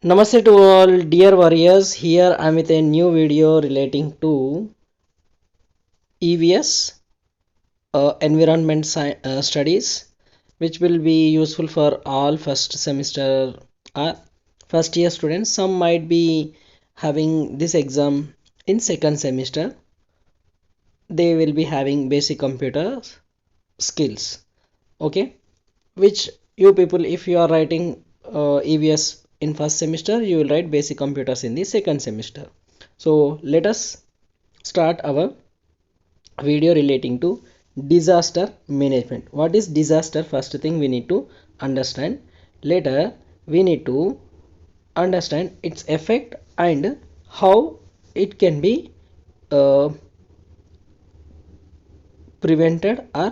Namaste to all dear warriors. Here I am with a new video relating to EVS environment studies, which will be useful for all first semester or first year students. Some might be having this exam in second semester. They will be having basic computer skills. Okay, which you people, if you are writing EVS in first semester, you will write basic computers in the second semester. So let us start our video relating to disaster management. What is disaster? First thing we need to understand. Later we need to understand its effect and how it can be uh, prevented or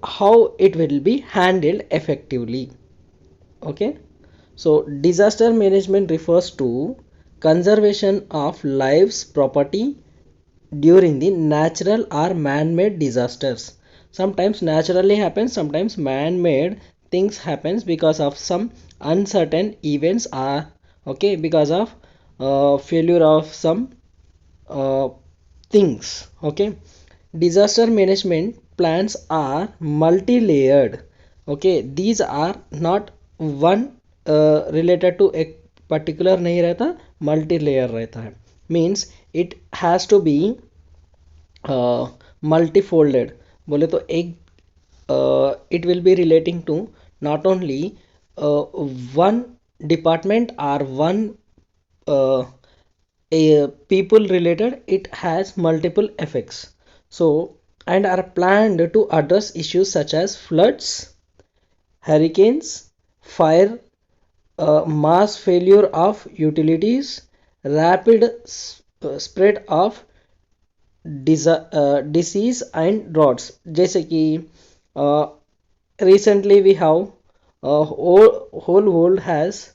how it will be handled effectively. Okay, so disaster management refers to conservation of lives, property during the natural or man-made disasters. Sometimes naturally happens, sometimes man-made things happens because of some uncertain events are okay, because of failure of some uh, things. Okay, disaster management plans are multi-layered. Okay, these are not one related to a particular नहीं रहता, multi layer रहता है. Means it has to be multifolded. बोले तो एक it will be relating to not only one department or one uh, a people related, it has multiple effects. So and are planned to address issues such as floods, hurricanes, fire, mass failure of utilities, rapid spread of disease and droughts. जैसे कि recently we have whole world has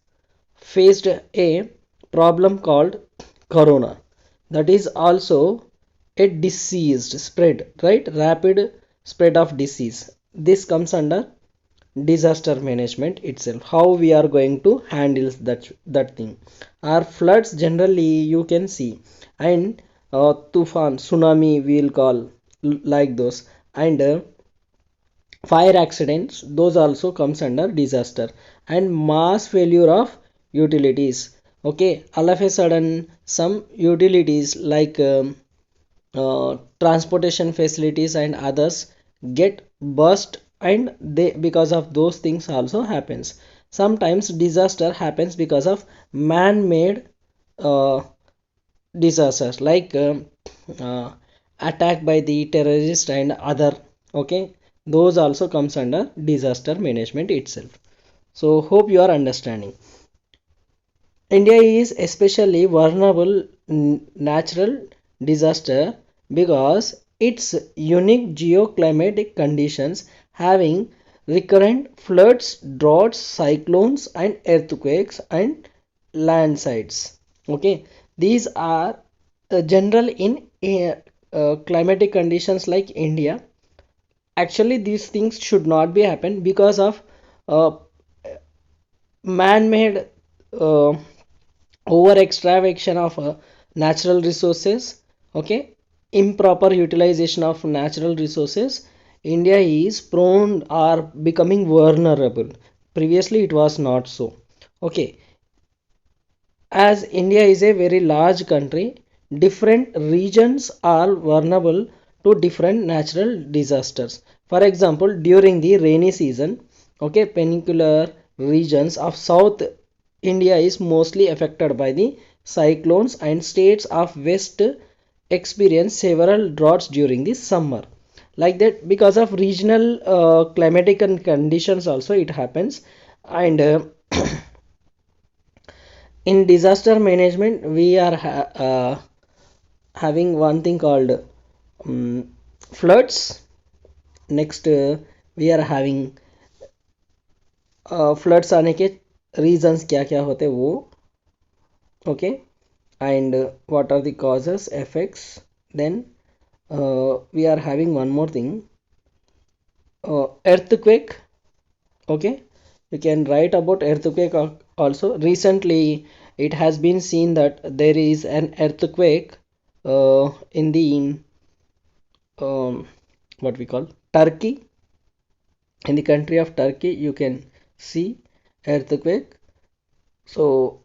faced a problem called corona. That is also a diseased spread, right? Rapid spread of disease. This comes under disaster management itself. How we are going to handle that thing. Our floods generally you can see, and tufan, tsunami we'll call like those, and fire accidents, those also comes under disaster, and mass failure of utilities. Okay, all of a sudden some utilities like transportation facilities and others get burst, and they because of those things also happens. Sometimes disaster happens because of man-made uh, disasters like uh, attack by the terrorist and other. Okay, those also comes under disaster management itself. So hope you are understanding. India is especially vulnerable natural disaster because its unique geoclimatic conditions, having recurrent floods, droughts, cyclones and earthquakes and landslides. Okay, these are general in climatic conditions like India. Actually these things should not be happen because of uh, man-made uh, over extraction of natural resources. Okay, improper utilization of natural resources. India is prone or becoming vulnerable. Previously it was not so. Okay, as India is a very large country, different regions are vulnerable to different natural disasters. For example, during the rainy season, okay, peninsular regions of South India is mostly affected by the cyclones, and states of West experience several droughts during the summer. Like that, because of regional climatic conditions also it happens. And in disaster management we are having one thing called floods. Next we are having floods आने के reasons क्या क्या होते वो. Okay, and what are the causes, effects. Then we are having one more thing, earthquake. Okay, you can write about earthquake Also recently it has been seen that there is an earthquake in the um, what we call Turkey. In the country of Turkey you can see earthquake. So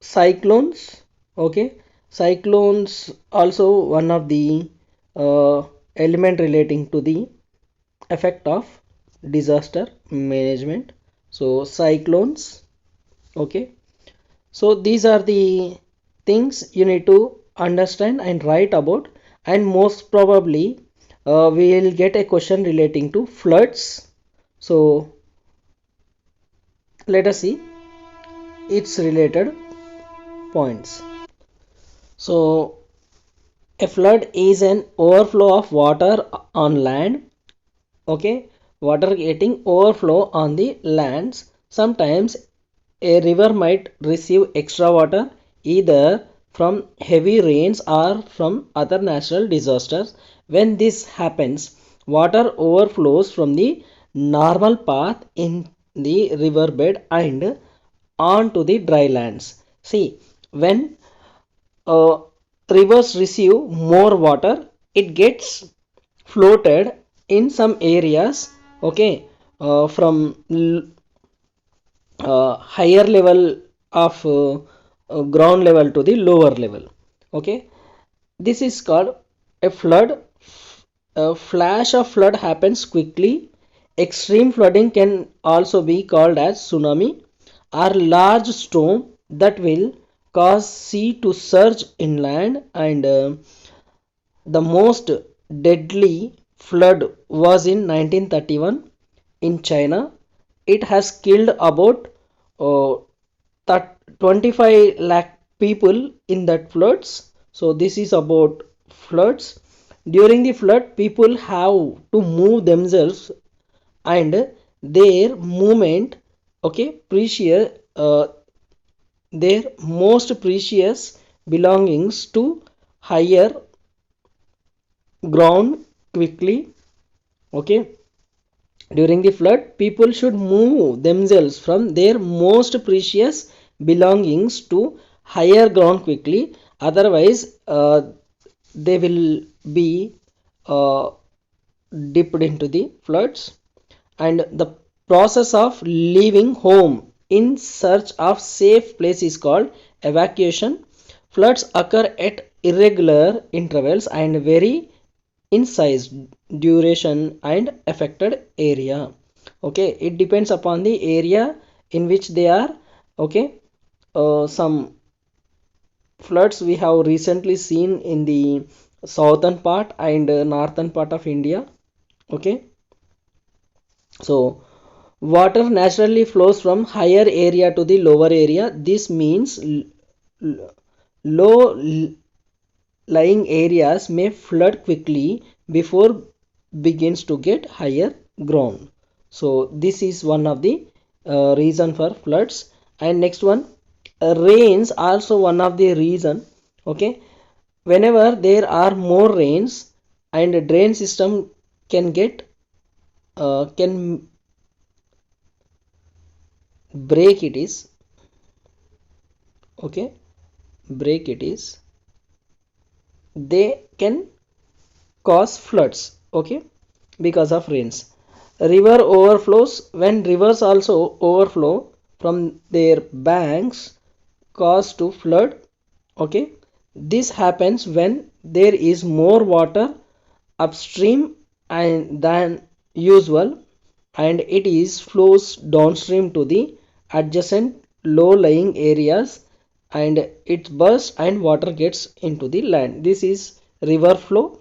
cyclones, okay, cyclones also one of the uh, element relating to the effect of disaster management. So cyclones, okay. So these are the things you need to understand and write about, and most probably we will get a question relating to floods. So let us see its related points. So a flood is an overflow of water on land, okay, water getting overflow on the lands. Sometimes a river might receive extra water either from heavy rains or from other natural disasters. When this happens, water overflows from the normal path in the riverbed and onto the dry lands. See, when uh, rivers receive more water, it gets floated in some areas, okay, from higher level of ground level to the lower level, okay. This is called a flood. A flash of flood happens quickly. Extreme flooding can also be called as tsunami or large storm that will cause sea to surge inland, and the most deadly flood was in 1931 in China. It has killed about uh, 25 lakh people in that floods. So this is about floods. During the flood, people have to move themselves, and their movement, okay, precious, their most precious belongings to higher ground quickly, okay. During the flood, people should move themselves from their most precious belongings to higher ground quickly. Otherwise, they will be uh, dipped into the floods. And the process of leaving home in search of safe place is called evacuation. Floods occur at irregular intervals and vary in size, duration, and affected area, okay. It depends upon the area in which they are, okay. Some floods we have recently seen in the southern part and northern part of India, okay. So water naturally flows from higher area to the lower area. This means low lying areas may flood quickly before begins to get higher ground. So this is one of the reason for floods. And next one, rains also one of the reason, okay. Whenever there are more rains, and drain system can get can break it is, okay, break it is, they can cause floods, okay, because of rains. River overflows. When rivers also overflow from their banks cause to flood, okay. This happens when there is more water upstream and than usual, and it is flows downstream to the adjacent low lying areas, and it bursts and water gets into the land. This is river flow.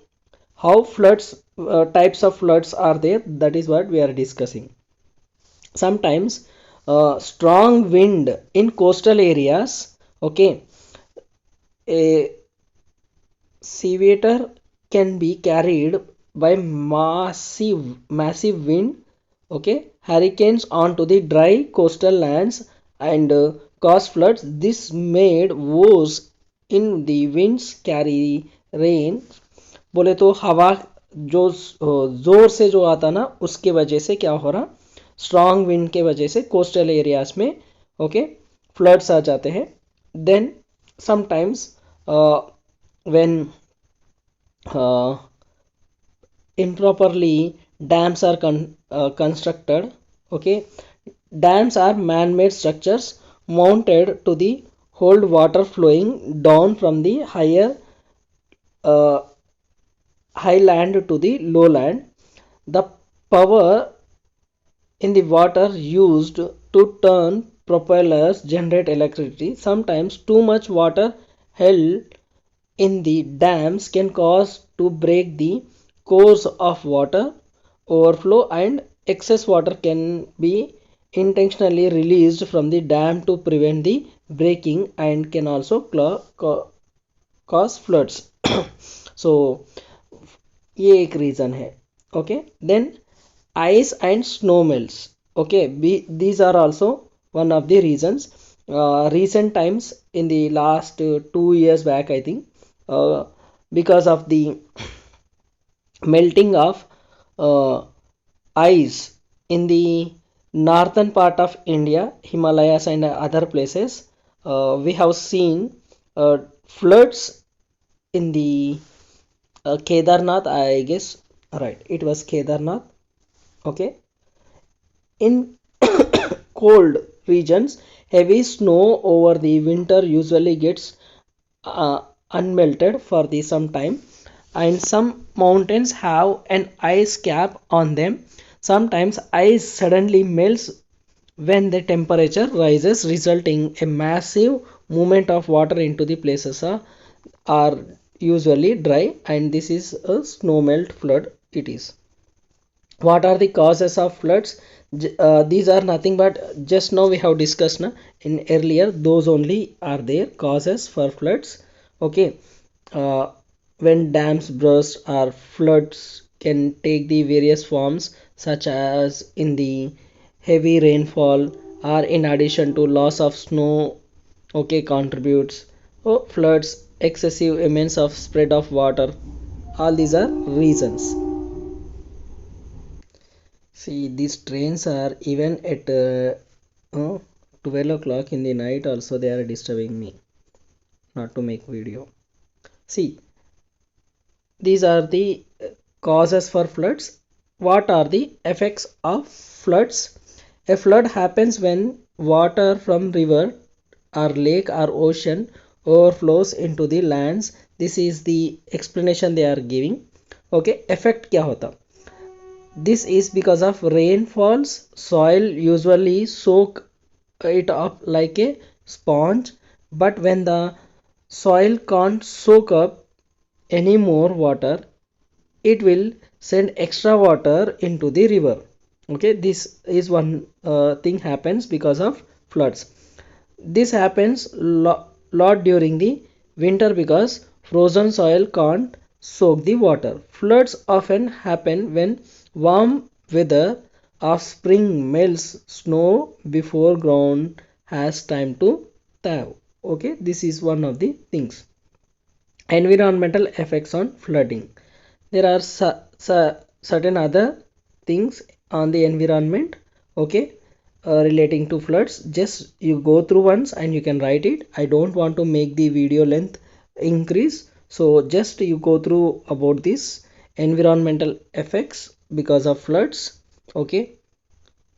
How floods, types of floods are there, that is what we are discussing. Sometimes strong wind in coastal areas, okay, a seawater can be carried by massive wind, okay, hurricanes onto the dry coastal lands, and cause floods. This made worse in the winds carry rain, बोले तो हवा जो जोर से जो आता ना, उसके वजह से क्या हो रहा, स्ट्रॉन्ग विंड के वजह से कोस्टल एरियाज में, ओके, फ्लड्स आ जाते हैं. Then sometimes when improperly dams are constructed. Okay, dams are man-made structures mounted to the hold water flowing down from the uh, high land to the low land. The power in the water used to turn propellers generate electricity. Sometimes too much water held in the dams can cause to break the course of water overflow, and excess water can be intentionally released from the dam to prevent the breaking and can also cause floods. So ये एक reason है. Okay, then ice and snow melts. Okay, these are also one of the reasons. Recent times in the last 2 years back, I think, because of the melting of uh, ice in the northern part of India, Himalayas and other places, we have seen floods in the Kedarnath, I guess. Right, it was Kedarnath. Okay, in cold regions, heavy snow over the winter usually gets unmelted for the some time, and some mountains have an ice cap on them. Sometimes ice suddenly melts when the temperature rises, resulting a massive movement of water into the places are usually dry, and this is a snow melt flood. It is. What are the causes of floods? These are nothing but just now we have discussed in earlier, those only are there causes for floods. Okay, uh, when dams burst or floods can take the various forms, such as in the heavy rainfall or in addition to loss of snow. Okay, contributes. Oh, floods, excessive amounts of spread of water, all these are reasons. See, these trains are even at 12 o'clock in the night also they are disturbing me not to make video. See, these are the causes for floods. What are the effects of floods? A flood happens when water from river or lake or ocean overflows into the lands. This is the explanation they are giving. Okay, effect क्या होता? This is because of rainfalls. Soil usually soak it up like a sponge, but when the soil can't soak up any more water, it will send extra water into the river. Okay, this is one thing happens because of floods. This happens lot during the winter because frozen soil can't soak the water. Floods often happen when warm weather of spring melts snow before ground has time to thaw. Okay, this is one of the things. Environmental effects on flooding. There are certain other things on the environment. Okay, relating to floods. Just you go through once and you can write it. I don't want to make the video length increase, so just you go through about this environmental effects because of floods. Okay,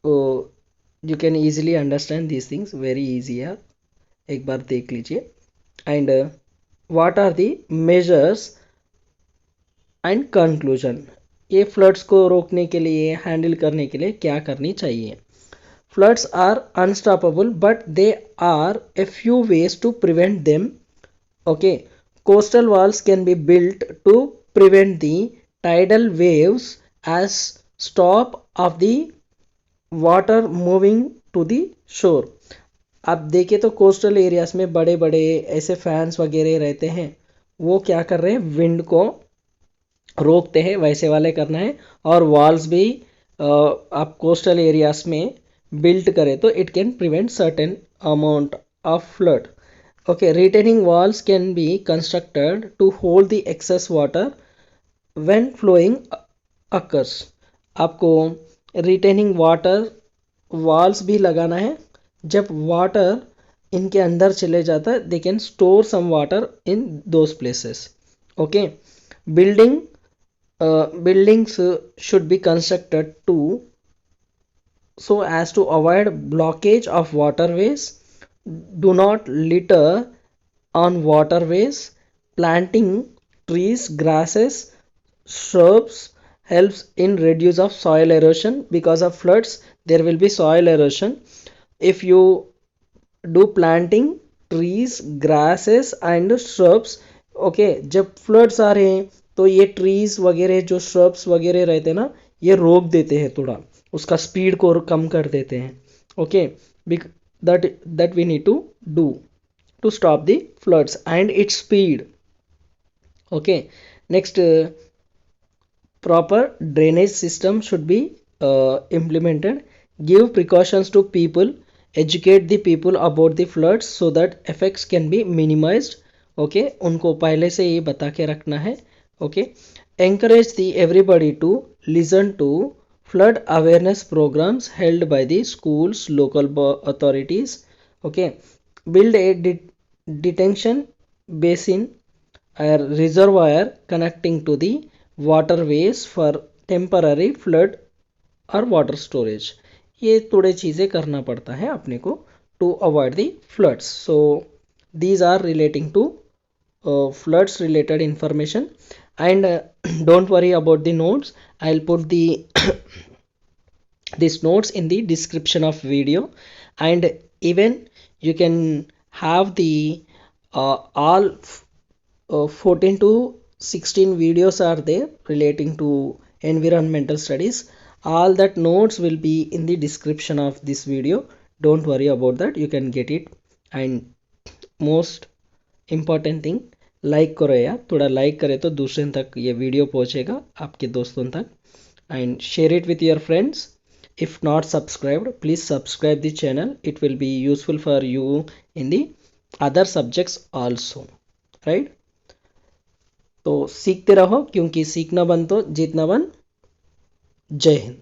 so you can easily understand these things very easy है. एक बार देख लीजिए. And what are the measures and conclusion? ये floods को रोकने के लिए, handle करने के लिए क्या करनी चाहिए? Floods are unstoppable, but there are a few ways to prevent them. Okay, coastal walls can be built to prevent the tidal waves as stop of the water moving to the shore. आप देखें तो coastal areas में बड़े बड़े ऐसे fans वगैरह रहते हैं, वो क्या कर रहे हैं, विंड को रोकते हैं, वैसे वाले करना है. और वॉल्स भी आप कोस्टल एरियाज में बिल्ड करें तो it can prevent certain amount of flood. Okay, retaining walls can be constructed to hold the excess water when flowing occurs. आपको retaining water walls भी लगाना है. जब water इनके अंदर चले जाता है, they can store some water in those places. Okay. Building buildings should be constructed to so as to avoid blockage of waterways. Do not litter on waterways. Planting trees, grasses, shrubs helps in reduce of soil erosion. Because of floods there will be soil erosion. If you do planting trees, grasses and shrubs, okay, जब floods आ रहे हैं तो ये trees वगैरह जो shrubs वगैरह रहते हैं ना, ये रोक देते हैं, थोड़ा उसका स्पीड को कम कर देते हैं. Okay. That we need to do to stop the floods and its speed. Okay. Next, proper drainage system should be implemented. Give precautions to people. Educate the people about the floods so that effects can be minimized. Okay. उनको पहले से ये बता के रखना है. Okay. Encourage the everybody to listen to flood awareness programs held by the schools, local authorities. Okay. Build a detention basin or reservoir connecting to the waterways for temporary flood और water storage. ये थोड़े चीज़ें करना पड़ता है अपने को to avoid the floods. So these are relating to floods related information. And don't worry about the notes, I'll put the these notes in the description of video. And even you can have the all 14 to 16 videos are there relating to environmental studies. All that notes will be in the description of this video. Don't worry about that, you can get it. And most important thing, like करो यार, थोड़ा like करे तो दूसरे तक ये video पहुंचेगा, आपके दोस्तों तक. And share it with your friends. If not subscribed, please subscribe the channel. It will be useful for you in the other subjects also, right. तो सीखते रहो, क्योंकि सीखना बन तो जीतना बन. जय हिंद.